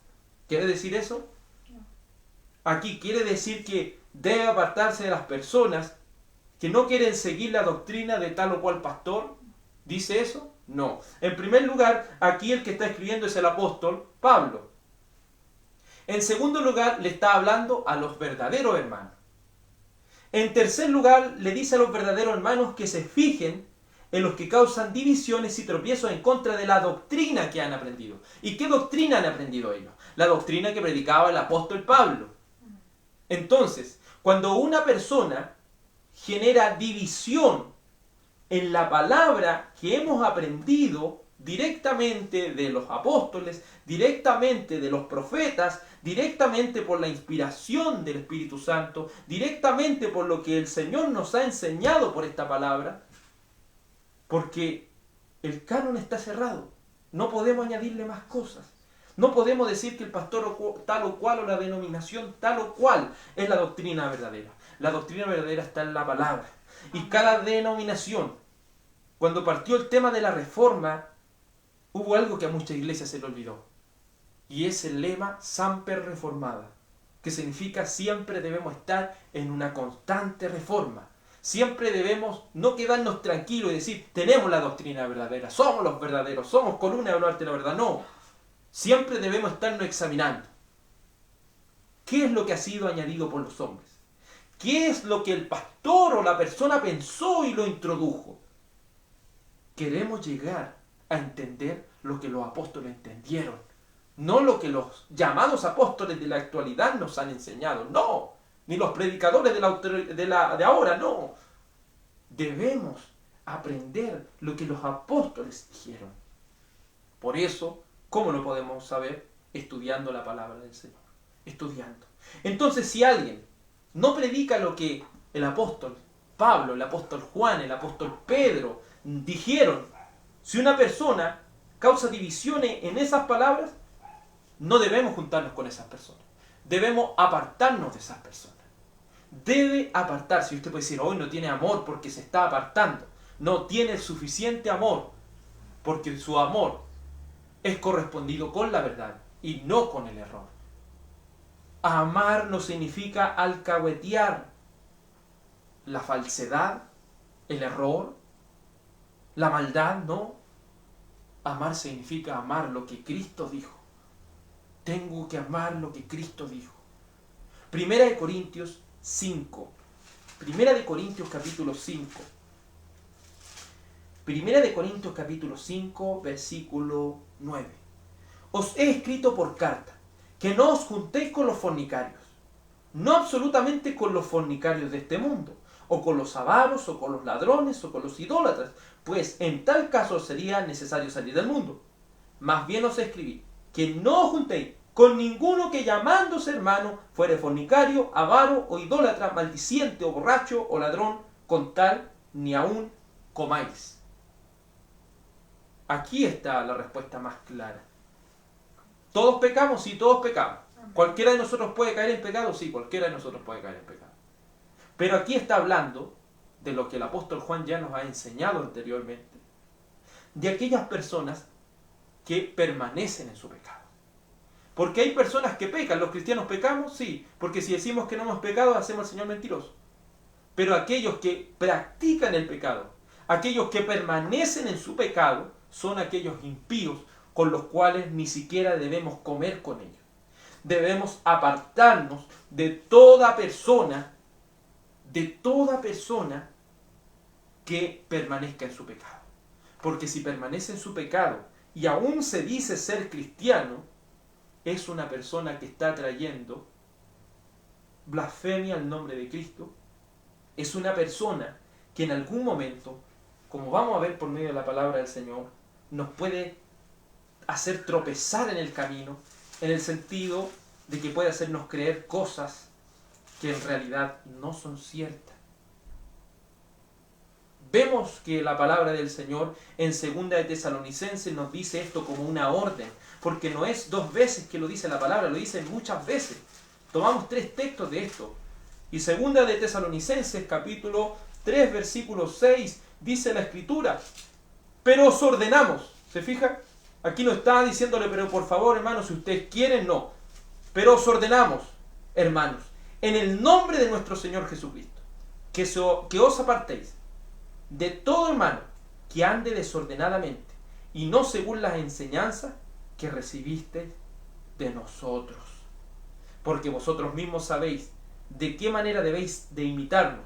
¿Quiere decir eso? Aquí quiere decir que debe apartarse de las personas que no quieren seguir la doctrina de tal o cual pastor. ¿Dice eso? No. En primer lugar, aquí el que está escribiendo es el apóstol Pablo. En segundo lugar, le está hablando a los verdaderos hermanos. En tercer lugar, le dice a los verdaderos hermanos que se fijen en los que causan divisiones y tropiezos en contra de la doctrina que han aprendido. ¿Y qué doctrina han aprendido ellos? La doctrina que predicaba el apóstol Pablo. Entonces, cuando una persona genera división en la palabra que hemos aprendido directamente de los apóstoles, directamente de los profetas, directamente por la inspiración del Espíritu Santo, directamente por lo que el Señor nos ha enseñado por esta palabra, porque el canon está cerrado, no podemos añadirle más cosas. No podemos decir que el pastor tal o cual o la denominación tal o cual es la doctrina verdadera. La doctrina verdadera está en la palabra. Y cada denominación, cuando partió el tema de la reforma, hubo algo que a muchas iglesias se le olvidó. Y es el lema Semper Reformata, que significa siempre debemos estar en una constante reforma. Siempre debemos no quedarnos tranquilos y decir, tenemos la doctrina verdadera, somos los verdaderos, somos columna de baluarte de la verdad. No. Siempre debemos estarnos examinando. ¿Qué es lo que ha sido añadido por los hombres? ¿Qué es lo que el pastor o la persona pensó y lo introdujo? queremos llegar a entender lo que los apóstoles entendieron, no lo que los llamados apóstoles de la actualidad nos han enseñado, no, ni los predicadores de ahora, no. Debemos aprender lo que los apóstoles dijeron. Por eso, ¿cómo lo podemos saber? Estudiando la palabra del Señor, estudiando. Entonces, si alguien no predica lo que el apóstol Pablo, el apóstol Juan, el apóstol Pedro dijeron, si una persona causa divisiones en esas palabras, no debemos juntarnos con esas personas. Debemos apartarnos de esas personas. Debe apartarse. Y usted puede decir, hoy no tiene amor porque se está apartando. No tiene suficiente amor porque su amor es correspondido con la verdad y no con el error. Amar no significa alcahuetear la falsedad, el error, la maldad, no. Amar significa amar lo que Cristo dijo. Tengo que amar lo que Cristo dijo. Primera de Corintios 5. Primera de Corintios capítulo 5. Primera de Corintios capítulo 5, versículo 9. Os he escrito por carta que no os juntéis con los fornicarios, no absolutamente con los fornicarios de este mundo, o con los avaros, o con los ladrones, o con los idólatras, pues en tal caso sería necesario salir del mundo. Más bien os escribí que no os juntéis con ninguno que llamándose hermano fuere fornicario, avaro o idólatra, maldiciente o borracho o ladrón, con tal ni aún comáis. Aquí está la respuesta más clara. ¿Todos pecamos? Sí, todos pecamos. ¿Cualquiera de nosotros puede caer en pecado? Sí, cualquiera de nosotros puede caer en pecado. Pero aquí está hablando de lo que el apóstol Juan ya nos ha enseñado anteriormente, de aquellas personas que permanecen en su pecado. Porque hay personas que pecan. ¿Los cristianos pecamos? Sí, porque si decimos que no hemos pecado, hacemos al Señor mentiroso. Pero aquellos que practican el pecado, aquellos que permanecen en su pecado, son aquellos impíos con los cuales ni siquiera debemos comer con ellos. Debemos apartarnos de toda persona que permanezca en su pecado. Porque si permanece en su pecado y aún se dice ser cristiano, es una persona que está trayendo blasfemia al nombre de Cristo. Es una persona que en algún momento, como vamos a ver por medio de la palabra del Señor, nos puede hacer tropezar en el camino, en el sentido de que puede hacernos creer cosas que en realidad no son ciertas. Vemos que la palabra del Señor en 2 de Tesalonicenses nos dice esto como una orden, porque no es 2 veces que lo dice la palabra, lo dice muchas veces. Tomamos 3 textos de esto. Y 2 de Tesalonicenses capítulo 3 versículo 6 dice la Escritura, pero os ordenamos. ¿Se fija? Aquí no está diciéndole, pero por favor, hermanos, si ustedes quieren, no. Pero os ordenamos, hermanos, en el nombre de nuestro Señor Jesucristo, que os apartéis de todo hermano que ande desordenadamente y no según las enseñanzas que recibisteis de nosotros. Porque vosotros mismos sabéis de qué manera debéis de imitarnos,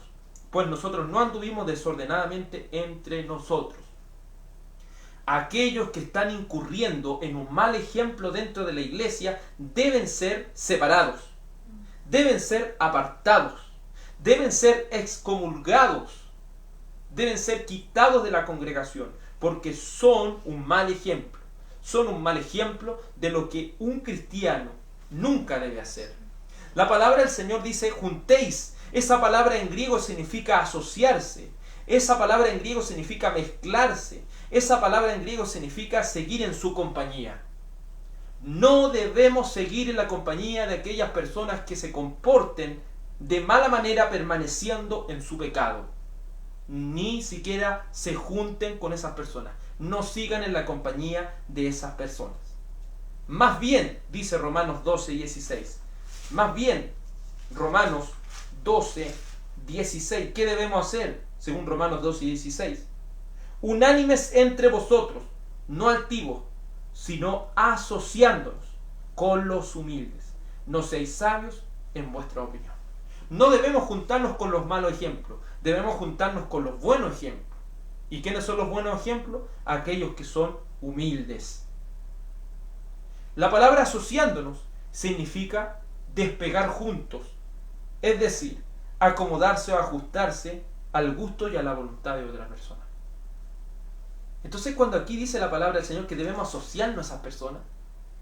pues nosotros no anduvimos desordenadamente entre nosotros. Aquellos que están incurriendo en un mal ejemplo dentro de la iglesia deben ser separados, deben ser apartados, deben ser excomulgados, deben ser quitados de la congregación, porque son un mal ejemplo. Son un mal ejemplo de lo que un cristiano nunca debe hacer. La palabra del Señor dice juntéis. Esa palabra en griego significa asociarse. Esa palabra en griego significa mezclarse. Esa palabra en griego significa seguir en su compañía. No debemos seguir en la compañía de aquellas personas que se comporten de mala manera permaneciendo en su pecado. Ni siquiera se junten con esas personas. No sigan en la compañía de esas personas. Más bien, dice Romanos 12:16. Más bien, Romanos 12:16. ¿Qué debemos hacer? Según Romanos 12:16. Unánimes entre vosotros, no altivos, sino asociándonos con los humildes. No seáis sabios en vuestra opinión. No debemos juntarnos con los malos ejemplos, debemos juntarnos con los buenos ejemplos. ¿Y quiénes son los buenos ejemplos? Aquellos que son humildes. La palabra asociándonos significa despegar juntos, es decir, acomodarse o ajustarse al gusto y a la voluntad de otra persona. Entonces, cuando aquí dice la palabra del Señor que debemos asociarnos a esas personas,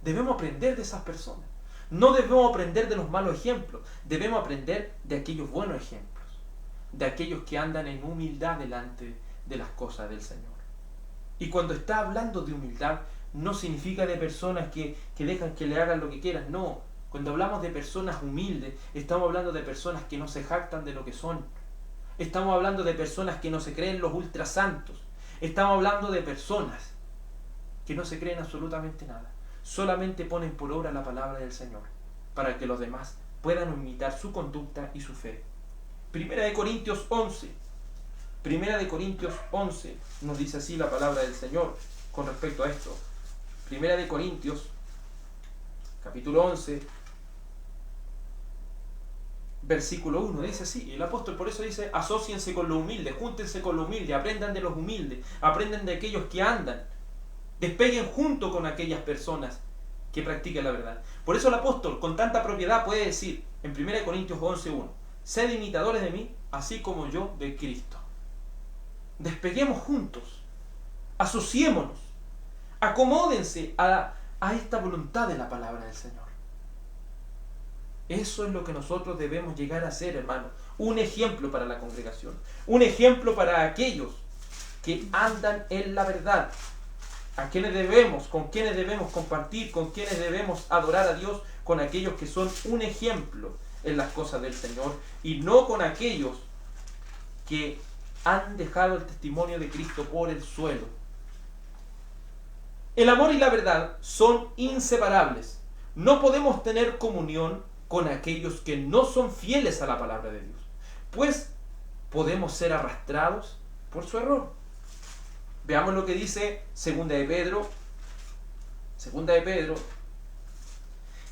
debemos aprender de esas personas. No debemos aprender de los malos ejemplos, debemos aprender de aquellos buenos ejemplos, de aquellos que andan en humildad delante de las cosas del Señor. Y cuando está hablando de humildad, no significa de personas que dejan que le hagan lo que quieran, no. Cuando hablamos de personas humildes, estamos hablando de personas que no se jactan de lo que son. Estamos hablando de personas que no se creen los ultrasantos. Estamos hablando de personas que no se creen absolutamente nada. Solamente ponen por obra la palabra del Señor, para que los demás puedan imitar su conducta y su fe. Primera de Corintios 11 nos dice así la palabra del Señor con respecto a esto. Primera de Corintios, capítulo 11, versículo 1, dice así, el apóstol por eso dice: asóciense con los humildes, júntense con los humildes, aprendan de los humildes, aprendan de aquellos que andan, despeguen junto con aquellas personas que practican la verdad. Por eso el apóstol con tanta propiedad puede decir en 1 Corintios 11:1: sed imitadores de mí, así como yo de Cristo. Despeguemos juntos, asociémonos, acomódense a esta voluntad de la palabra del Señor. Eso es lo que nosotros debemos llegar a ser, hermanos. Un ejemplo para la congregación, un ejemplo para aquellos que andan en la verdad, a quienes debemos, con quienes debemos compartir, con quienes debemos adorar a Dios, con aquellos que son un ejemplo en las cosas del Señor, y no con aquellos que han dejado el testimonio de Cristo por el suelo. El amor y la verdad son inseparables. No podemos tener comunión con aquellos que no son fieles a la palabra de Dios, pues podemos ser arrastrados por su error. Veamos lo que dice Segunda de Pedro,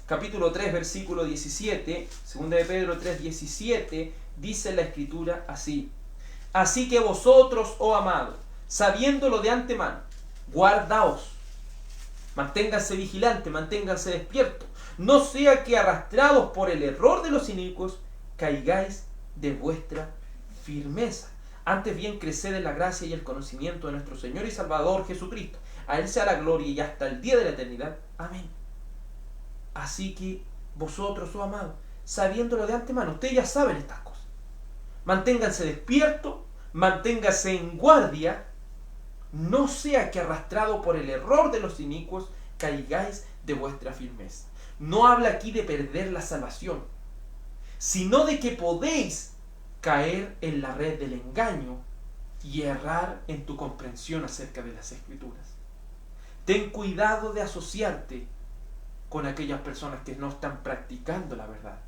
capítulo 3, versículo 17. Segunda de Pedro 3, 17, dice la Escritura así: así que vosotros, oh amados, sabiéndolo de antemano, guardaos, manténganse vigilantes, manténganse despiertos, no sea que arrastrados por el error de los inicuos, caigáis de vuestra firmeza. Antes bien, creced en la gracia y el conocimiento de nuestro Señor y Salvador Jesucristo. A Él sea la gloria y hasta el día de la eternidad. Amén. Así que vosotros, oh amados, sabiéndolo de antemano, ustedes ya saben estas cosas. Manténganse despiertos, manténganse en guardia, no sea que arrastrado por el error de los inicuos, caigáis de vuestra firmeza. No habla aquí de perder la salvación, sino de que podéis caer en la red del engaño y errar en tu comprensión acerca de las Escrituras. Ten cuidado de asociarte con aquellas personas que no están practicando la verdad,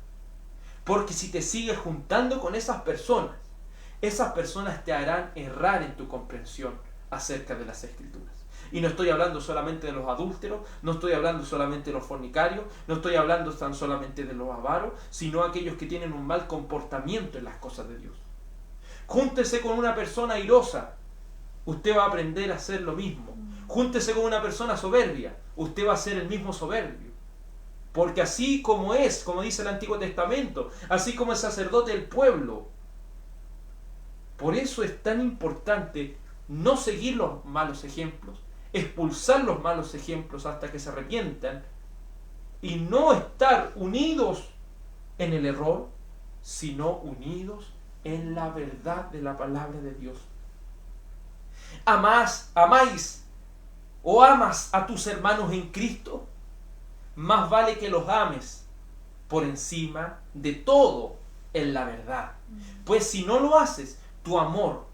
porque si te sigues juntando con esas personas te harán errar en tu comprensión acerca de las Escrituras. Y no estoy hablando solamente de los adúlteros, no estoy hablando solamente de los fornicarios, no estoy hablando tan solamente de los avaros, sino aquellos que tienen un mal comportamiento en las cosas de Dios. Júntese con una persona airosa, usted va a aprender a hacer lo mismo. Júntese con una persona soberbia, usted va a ser el mismo soberbio. Porque así como es, como dice el Antiguo Testamento, así como el sacerdote del pueblo. Por eso es tan importante no seguir los malos ejemplos, expulsar los malos ejemplos hasta que se arrepientan y no estar unidos en el error, sino unidos en la verdad de la palabra de Dios. Amáis o amas a tus hermanos en Cristo, más vale que los ames por encima de todo en la verdad. Pues si no lo haces, tu amor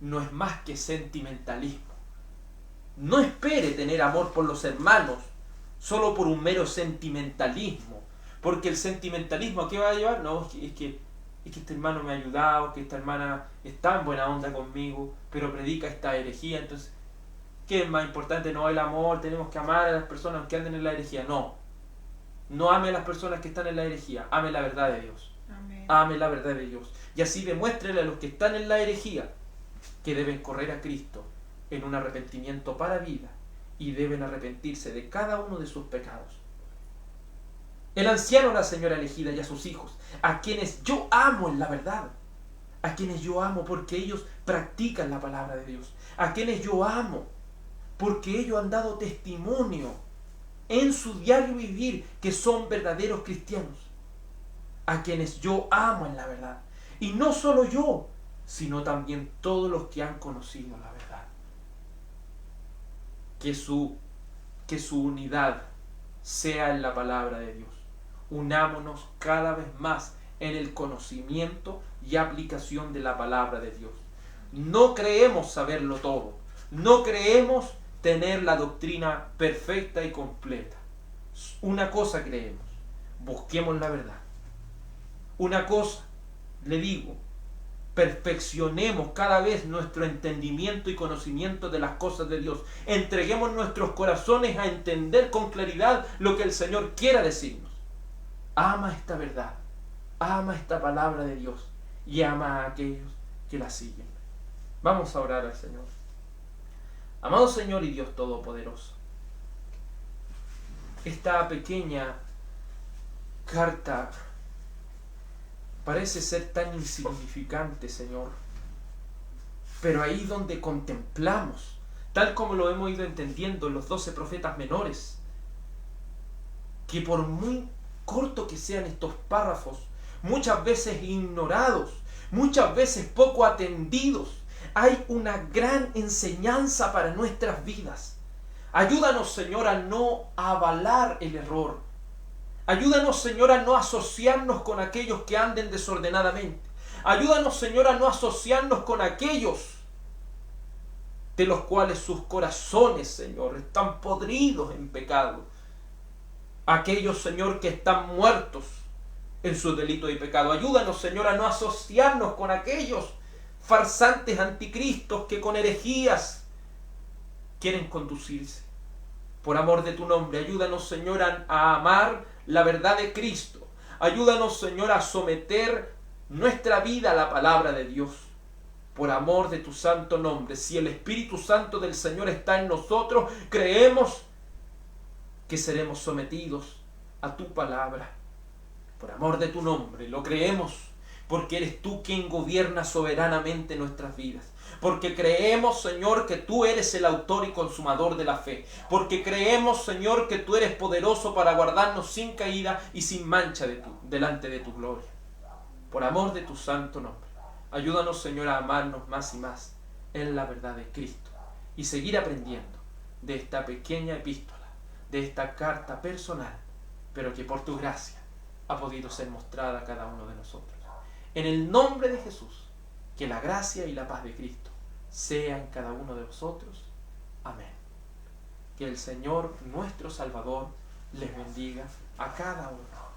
no es más que sentimentalismo. No espere tener amor por los hermanos solo por un mero sentimentalismo, porque el sentimentalismo ¿a qué va a llevar? No, es que este hermano me ha ayudado, que esta hermana está en buena onda conmigo, pero predica esta herejía. Entonces, ¿qué es más importante? No el amor, tenemos que amar a las personas que anden en la herejía. No ame a las personas que están en la herejía, ame la verdad de Dios. Amén. Ame la verdad de Dios. Y así demuéstrele a los que están en la herejía que deben correr a Cristo en un arrepentimiento para vida y deben arrepentirse de cada uno de sus pecados. El anciano a la señora elegida y a sus hijos, a quienes yo amo en la verdad, a quienes yo amo porque ellos practican la palabra de Dios, a quienes yo amo porque ellos han dado testimonio en su diario vivir que son verdaderos cristianos, a quienes yo amo en la verdad. Y no solo yo, sino también todos los que han conocido la verdad. Que su unidad sea en la palabra de Dios. Unámonos cada vez más en el conocimiento y aplicación de la palabra de Dios. No creemos saberlo todo. No creemos tener la doctrina perfecta y completa. Una cosa creemos: busquemos la verdad. Una cosa le digo: perfeccionemos cada vez nuestro entendimiento y conocimiento de las cosas de Dios. Entreguemos nuestros corazones a entender con claridad lo que el Señor quiera decirnos. Ama esta verdad, ama esta palabra de Dios y ama a aquellos que la siguen. Vamos a orar al Señor. Amado Señor y Dios Todopoderoso, esta pequeña carta parece ser tan insignificante, Señor, pero ahí donde contemplamos, tal como lo hemos ido entendiendo en los 12 profetas menores, que por muy corto que sean estos párrafos, muchas veces ignorados, muchas veces poco atendidos, hay una gran enseñanza para nuestras vidas. Ayúdanos, Señor, a no avalar el error. Ayúdanos, Señor, a no asociarnos con aquellos que anden desordenadamente. Ayúdanos, Señor, a no asociarnos con aquellos de los cuales sus corazones, Señor, están podridos en pecado. Aquellos, Señor, que están muertos en sus delitos y pecado. Ayúdanos, Señor, a no asociarnos con aquellos farsantes anticristos que con herejías quieren conducirse. Por amor de tu nombre, ayúdanos, Señor, a amar la verdad de Cristo. Ayúdanos, Señor, a someter nuestra vida a la palabra de Dios. Por amor de tu santo nombre, si el Espíritu Santo del Señor está en nosotros, creemos que seremos sometidos a tu palabra. Por amor de tu nombre, lo creemos, porque eres tú quien gobierna soberanamente nuestras vidas. Porque creemos, Señor, que tú eres el autor y consumador de la fe. Porque creemos, Señor, que tú eres poderoso para guardarnos sin caída y sin mancha delante de tu gloria. Por amor de tu santo nombre, ayúdanos, Señor, a amarnos más y más en la verdad de Cristo y seguir aprendiendo de esta pequeña epístola, de esta carta personal, pero que por tu gracia ha podido ser mostrada a cada uno de nosotros. En el nombre de Jesús, que la gracia y la paz de Cristo sea en cada uno de vosotros. Amén. Que el Señor, nuestro Salvador, les bendiga a cada uno.